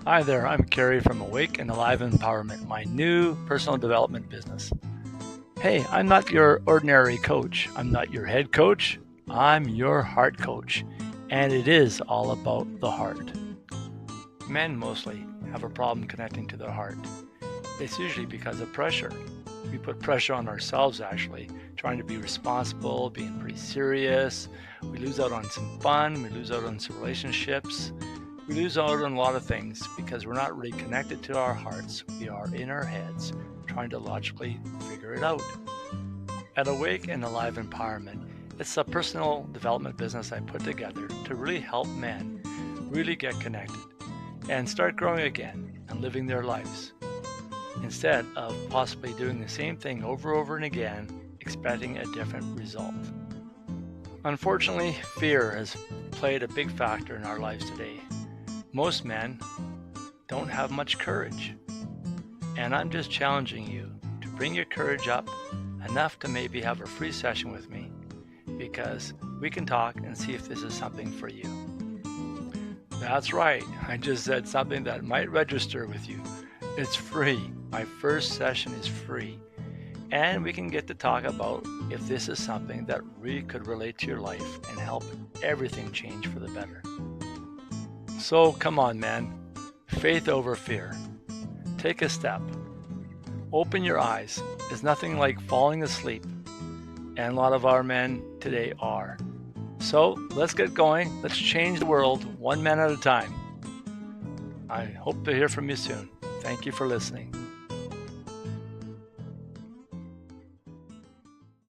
Hi there, I'm Kerry from Awake and Alive Empowerment, my new personal development business. Hey, I'm not your ordinary coach. I'm not your head coach. I'm your heart coach. And it is all about the heart. Men mostly have a problem connecting to their heart. It's usually because of pressure. We put pressure on ourselves actually, trying to be responsible, being pretty serious. We lose out on some fun, we lose out on some relationships. We lose out on a lot of things because we're not really connected to our hearts. We are in our heads trying to logically figure it out. At Awake and Alive Empowerment, it's a personal development business I put together to really help men really get connected and start growing again and living their lives instead of possibly doing the same thing over and again, expecting a different result. Unfortunately, fear has played a big factor in our lives today. Most men don't have much courage, and I'm just challenging you to bring your courage up enough to maybe have a free session with me, because we can talk and see if this is something for you. That's right, I just said something that might register with you. It's free. My first session is free, and we can get to talk about if this is something that really could relate to your life and help everything change for the better. So come on, man. Faith over fear. Take a step. Open your eyes. It's nothing like falling asleep. And a lot of our men today are. So let's get going. Let's change the world one man at a time. I hope to hear from you soon. Thank you for listening.